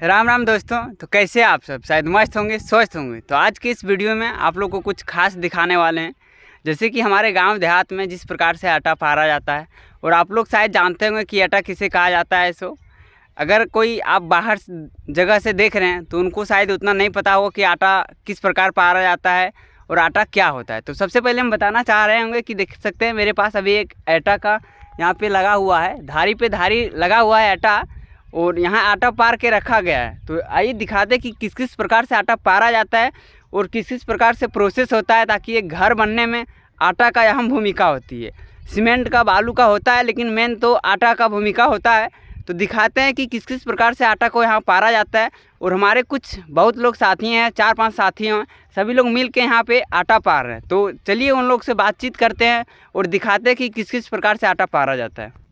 राम राम दोस्तों। तो कैसे आप सब? शायद मस्त होंगे, स्वस्थ होंगे। तो आज की इस वीडियो में आप लोग को कुछ खास दिखाने वाले हैं। जैसे कि हमारे गांव देहात में जिस प्रकार से आटा पारा जाता है, और आप लोग शायद जानते होंगे कि आटा किसे कहा जाता है। सो अगर कोई आप बाहर जगह से देख रहे हैं तो उनको शायद उतना नहीं पता होगा कि आटा किस प्रकार पारा जाता है और आटा क्या होता है। तो सबसे पहले हम बताना चाह रहे होंगे कि देख सकते हैं मेरे पास अभी एक आटा का यहाँ पे लगा हुआ है, धारी पे धारी लगा हुआ है आटा, और यहाँ आटा पार के रखा गया है। तो आइए दिखाते कि किस किस प्रकार से आटा पारा जाता है और किस किस प्रकार से प्रोसेस होता है, ताकि एक घर बनने में आटा का अहम भूमिका होती है। सीमेंट का, बालू का होता है, लेकिन मेन तो आटा का भूमिका होता है। तो दिखाते हैं कि किस किस प्रकार से आटा को यहाँ पारा जाता है। और हमारे कुछ बहुत लोग साथी हैं, 4-5 साथी हैं, सभी लोग मिल के यहाँ पे आटा पार रहे हैं। तो चलिए उन लोग से बातचीत करते हैं और दिखाते हैं कि किस किस प्रकार से आटा पारा जाता है।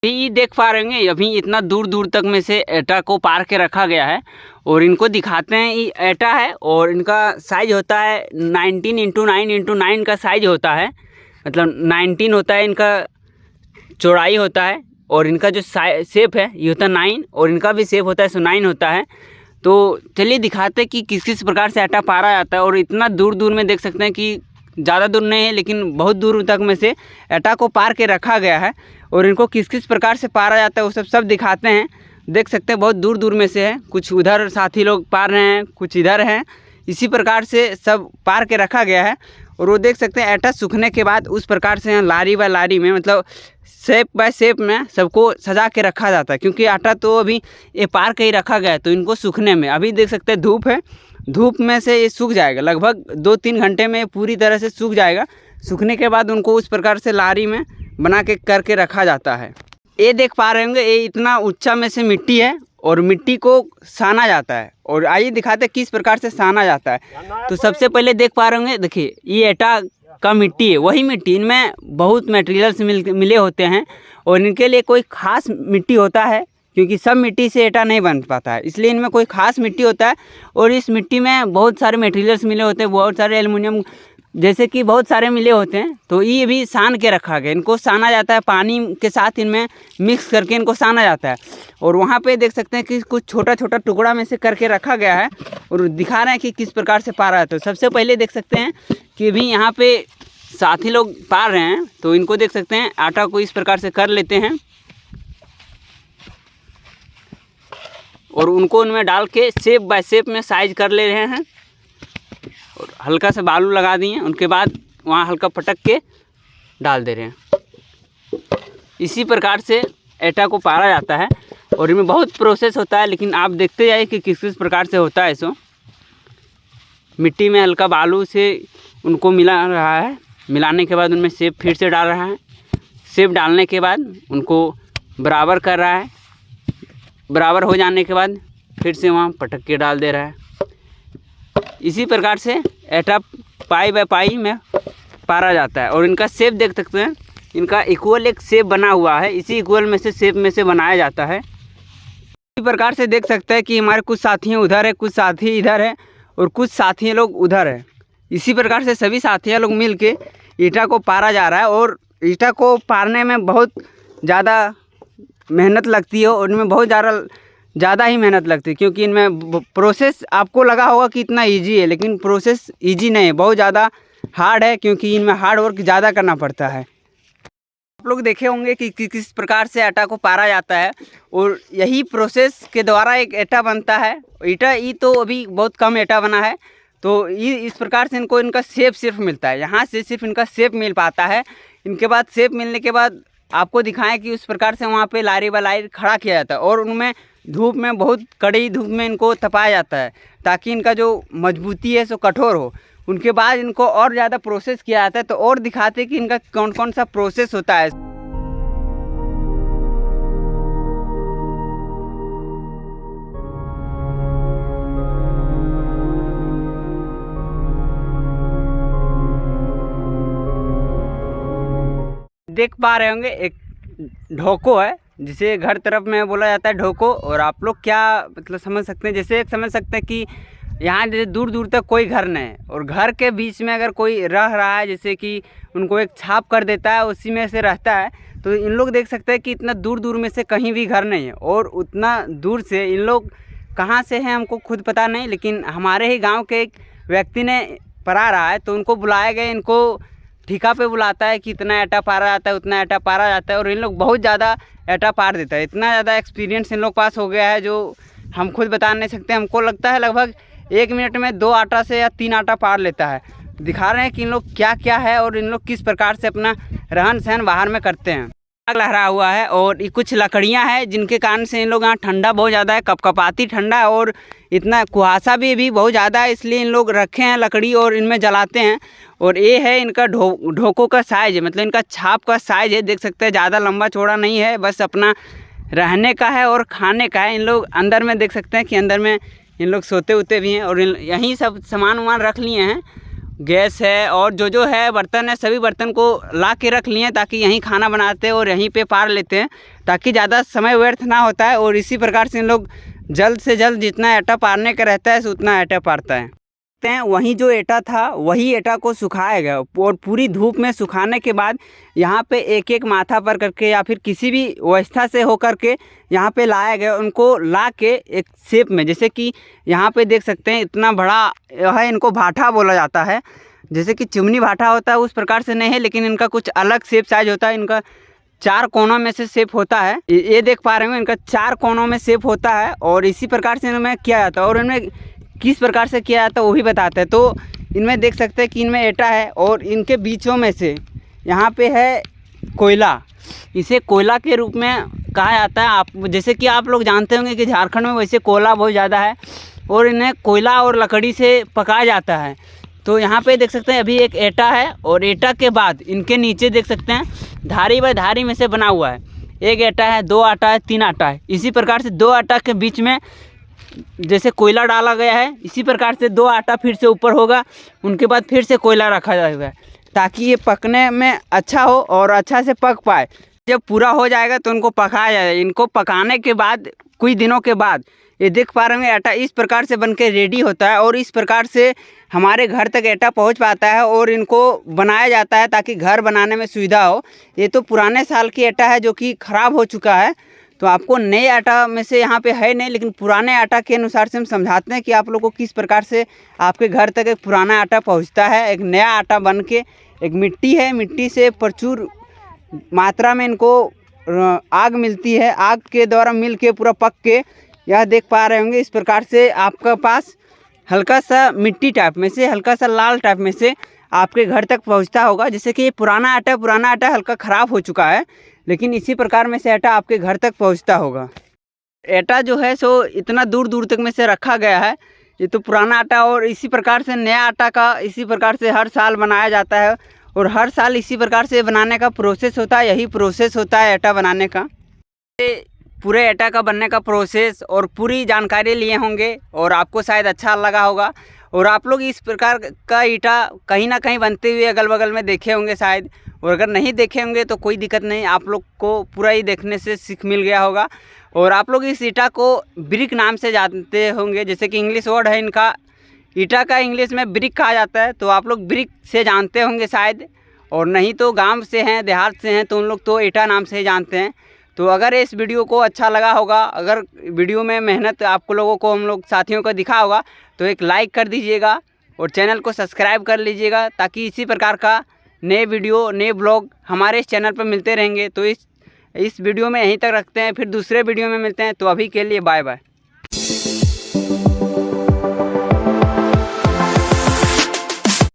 ये देख पा रहे हैं, अभी इतना दूर दूर तक में से आटा को पार के रखा गया है। और इनको दिखाते हैं, ये आटा है और इनका साइज होता है 19x9x9 का साइज होता है। मतलब 19 होता है इनका चौड़ाई होता है, और इनका जो शेप है ये होता है 9, और इनका भी शेप होता है, सो 9 होता है। तो चलिए दिखाते हैं कि किस किस प्रकार से आटा पारा जाता है। और इतना दूर दूर में देख सकते हैं कि ज़्यादा दूर नहीं है, लेकिन बहुत दूर तक में से आटा को पार के रखा गया है। और इनको किस किस प्रकार से पारा जाता है वो सब दिखाते हैं। देख सकते हैं बहुत दूर दूर में से है, कुछ उधर साथी लोग पार रहे हैं, कुछ इधर हैं। इसी प्रकार से सब पार के रखा गया है। और वो देख सकते हैं आटा सूखने के बाद उस प्रकार से लारी बाय लारी में, मतलब शेप बाय शेप में सबको सजा के रखा जाता है। क्योंकि आटा तो अभी ये पार के ही रखा गया है, तो इनको सूखने में अभी देख सकते हैं धूप है, धूप में से ये सूख जाएगा। लगभग 2-3 घंटे में पूरी तरह से सूख जाएगा। सूखने के बाद उनको उस प्रकार से लारी में बना के करके रखा जाता है। ये देख पा रहे होंगे, ये इतना ऊंचा में से मिट्टी है और मिट्टी को साना जाता है। और आइए दिखाते हैं किस प्रकार से साना जाता है। तो सबसे पहले देख पा रहे होंगे, देखिए ये आटा का मिट्टी है, वही मिट्टी, इनमें बहुत मटेरियल्स मिले होते हैं। और इनके लिए कोई ख़ास मिट्टी होता है, क्योंकि सब मिट्टी से आटा नहीं बन पाता है, इसलिए इनमें कोई ख़ास मिट्टी होता है। और इस मिट्टी में बहुत सारे मटेरियल्स मिले होते हैं, बहुत सारे एल्युमिनियम जैसे कि बहुत सारे मिले होते हैं। तो ये भी सान के रखा गया, इनको साना जाता है, पानी के साथ इनमें मिक्स करके इनको साना जाता है। और वहाँ पे देख सकते हैं कि कुछ छोटा छोटा टुकड़ा में से करके रखा गया है, और दिखा रहे हैं कि किस प्रकार से पारा है। तो सबसे पहले देख सकते हैं कि भी यहाँ पे साथी लोग पार रहे हैं। तो इनको देख सकते हैं आटा को इस प्रकार से कर लेते हैं, और उनको उनमें डाल के शेप बाय शेप में साइज कर ले रहे हैं। और हल्का सा बालू लगा दिए, उनके बाद वहाँ हल्का पटक के डाल दे रहे हैं। इसी प्रकार से आटा को पारा जाता है। और इनमें बहुत प्रोसेस होता है, लेकिन आप देखते जाइए कि किस किस प्रकार से होता है। सो मिट्टी में हल्का बालू से उनको मिला रहा है, मिलाने के बाद उनमें शेप फिर से डाल रहा है, शेप डालने के बाद उनको बराबर कर रहा है, बराबर हो जाने के बाद फिर से वहाँ पटक के डाल दे रहा है। इसी प्रकार से आटा पाई बाय पाई में पारा जाता है। और इनका शेप देख सकते हैं, इनका इक्वल एक शेप बना हुआ है, इसी इक्वल में से शेप में से बनाया जाता है। इसी प्रकार से देख सकते हैं कि हमारे कुछ साथी उधर है, कुछ साथी इधर है, और कुछ साथी लोग उधर है। इसी प्रकार से सभी साथी लोग मिल के ईटा को पारा जा रहा है। और ईटा को पारने में बहुत ज़्यादा मेहनत लगती है, और इनमें बहुत ज़्यादा ही मेहनत लगती है। क्योंकि इनमें प्रोसेस आपको लगा होगा कि इतना इजी है, लेकिन प्रोसेस इजी नहीं है, बहुत ज़्यादा हार्ड है। क्योंकि इनमें हार्ड वर्क ज़्यादा करना पड़ता है। आप लोग देखे होंगे कि किस प्रकार से आटा को पारा जाता है, और यही प्रोसेस के द्वारा एक आटा बनता है। ईटा ये तो अभी बहुत कम आटा बना है, तो ये इस प्रकार से इनको इनका शेप सिर्फ मिलता है, यहाँ से सिर्फ इनका शेप मिल पाता है। इनके बाद शेप मिलने के बाद आपको दिखाएं कि उस प्रकार से वहाँ पे लारी बाय लारी खड़ा किया जाता है। और उनमें धूप में, बहुत कड़ी धूप में इनको तपाया जाता है, ताकि इनका जो मजबूती है सो कठोर हो। उनके बाद इनको और ज़्यादा प्रोसेस किया जाता है। तो और दिखाते हैं कि इनका कौन कौन सा प्रोसेस होता है। देख पा रहे होंगे एक ढोको है, जिसे घर तरफ में बोला जाता है ढोको। और आप लोग क्या मतलब समझ सकते हैं, जैसे समझ सकते हैं कि यहाँ जैसे दूर दूर तक कोई घर नहीं है और घर के बीच में अगर कोई रह रहा है, जैसे कि उनको एक छाप कर देता है, उसी में से रहता है। तो इन लोग देख सकते हैं कि इतना दूर दूर में से कहीं भी घर नहीं है। और उतना दूर से इन लोग कहाँ से हैं हमको खुद पता नहीं, लेकिन हमारे ही गाँव के एक व्यक्ति ने पढ़ा रहा है, तो उनको बुलाए गए। इनको ठिका पे बुलाता है कि इतना एटा पारा जाता है, उतना एटा पारा जाता है। और इन लोग बहुत ज़्यादा एटा पार देता है। इतना ज़्यादा एक्सपीरियंस इन लोग पास हो गया है जो हम खुद बता नहीं सकते। हमको लगता है लगभग 1 मिनट में 2 आटा से या 3 आटा पार लेता है। दिखा रहे हैं कि इन लोग क्या क्या है और इन लोग किस प्रकार से अपना रहन सहन बाहर में करते हैं। आग लहरा हुआ है और ये कुछ लकड़ियां हैं, जिनके कारण से इन लोग यहाँ ठंडा बहुत ज़्यादा है, कपकपाती ठंडा है और इतना कुहासा भी बहुत ज़्यादा है। इसलिए इन लोग रखे हैं लकड़ी और इनमें जलाते हैं। और ये है इनका ढोकों का साइज है, मतलब इनका छाप का साइज है। देख सकते हैं ज़्यादा लंबा चौड़ा नहीं है, बस अपना रहने का है और खाने का है। इन लोग अंदर में देख सकते हैं कि अंदर में इन लोग सोते होते भी हैं। और यहीं सब सामान वामान रख लिए हैं, गैस है और जो है बर्तन है, सभी बर्तन को ला के रख लिए हैं, ताकि यहीं खाना बनाते हैं और यहीं पे पार लेते हैं, ताकि ज़्यादा समय व्यर्थ ना होता है। और इसी प्रकार से इन लोग जल्द से जल्द जितना एटा पारने का रहता है उतना एटा पारता है। वहीं जो एटा था वही एटा को सुखाया गया और पूरी धूप में सुखाने के बाद यहाँ पे एक एक माथा पर करके या फिर किसी भी व्यवस्था से होकर के यहाँ पे लाया गया। उनको ला के एक शेप में, जैसे कि यहाँ पे देख सकते हैं इतना बड़ा है, इनको भाठा बोला जाता है। जैसे कि चिमनी भाठा होता है उस प्रकार से नहीं है, लेकिन इनका कुछ अलग शेप साइज होता है। इनका 4 कोनों में से शेप होता है। ये देख पा रहे हो, इनका 4 कोनों में शेप होता है और इसी प्रकार से इनमें किया जाता है। और इनमें किस प्रकार से किया जाता है वो भी बताते हैं। तो इनमें देख सकते हैं कि इनमें एटा है और इनके बीचों में से यहाँ पे है कोयला। इसे कोयला के रूप में कहा जाता है। आप जैसे कि आप लोग जानते होंगे कि झारखंड में वैसे कोयला बहुत ज़्यादा है और इन्हें कोयला और लकड़ी से पकाया जाता है। तो यहाँ पे देख सकते हैं अभी एक एटा है और एटा के बाद इनके नीचे देख सकते हैं धारी बाय धारी में से बना हुआ है। एक एटा है, 2 आटा है, 3 आटा है। इसी प्रकार से 2 आटा के बीच में जैसे कोयला डाला गया है, इसी प्रकार से 2 आटा फिर से ऊपर होगा। उनके बाद फिर से कोयला रखा जाएगा, ताकि ये पकने में अच्छा हो और अच्छा से पक पाए। जब पूरा हो जाएगा तो उनको पकाया जाएगा। इनको पकाने के बाद कुछ दिनों के बाद ये देख पा रहे होंगे आटा इस प्रकार से बनके रेडी होता है और इस प्रकार से हमारे घर तक आटा पहुंच पाता है और इनको बनाया जाता है ताकि घर बनाने में सुविधा हो। ये तो पुराने साल की आटा है जो कि ख़राब हो चुका है, तो आपको नए आटा में से यहाँ पे है नहीं, लेकिन पुराने आटा के अनुसार से हम समझाते हैं कि आप लोगों को किस प्रकार से आपके घर तक एक पुराना आटा पहुँचता है। एक नया आटा बन के, एक मिट्टी है, मिट्टी से प्रचुर मात्रा में इनको आग मिलती है, आग के द्वारा मिल के पूरा पक के यह देख पा रहे होंगे। इस प्रकार से आपका पास हल्का सा मिट्टी टाइप में से, हल्का सा लाल टाइप में से आपके घर तक पहुंचता होगा। जैसे कि ये पुराना आटा हल्का ख़राब हो चुका है, लेकिन इसी प्रकार में से आटा आपके घर तक पहुंचता होगा। आटा जो है सो इतना दूर दूर तक में से रखा गया है। ये तो पुराना आटा और इसी प्रकार से नया आटा का इसी प्रकार से हर साल बनाया जाता है और हर साल इसी प्रकार से बनाने का प्रोसेस होता है। यही प्रोसेस होता है आटा बनाने का। पूरे आटा का बनने का प्रोसेस और पूरी जानकारी लिए होंगे और आपको शायद अच्छा लगा होगा। और आप लोग इस प्रकार का ईटा कहीं ना कहीं बनते हुए अगल बगल में देखे होंगे शायद, और अगर नहीं देखे होंगे तो कोई दिक्कत नहीं, आप लोग को पूरा ही देखने से सीख मिल गया होगा। और आप लोग इस ईटा को ब्रिक नाम से जानते होंगे, जैसे कि इंग्लिश वर्ड है इनका, ईटा का इंग्लिश में ब्रिक कहा जाता है। तो आप लोग ब्रिक से जानते होंगे शायद, और नहीं तो गांव से हैं, देहात से हैं तो उन लोग तो ईटा नाम से ही जानते हैं। तो अगर इस वीडियो को अच्छा लगा होगा, अगर वीडियो में मेहनत आपको लोगों को हम लोग साथियों को दिखा होगा, तो एक लाइक कर दीजिएगा और चैनल को सब्सक्राइब कर लीजिएगा, ताकि इसी प्रकार का नए वीडियो, नए ब्लॉग हमारे इस चैनल पर मिलते रहेंगे। तो इस वीडियो में यहीं तक रखते हैं, फिर दूसरे वीडियो में मिलते हैं। तो अभी के लिए बाय बाय।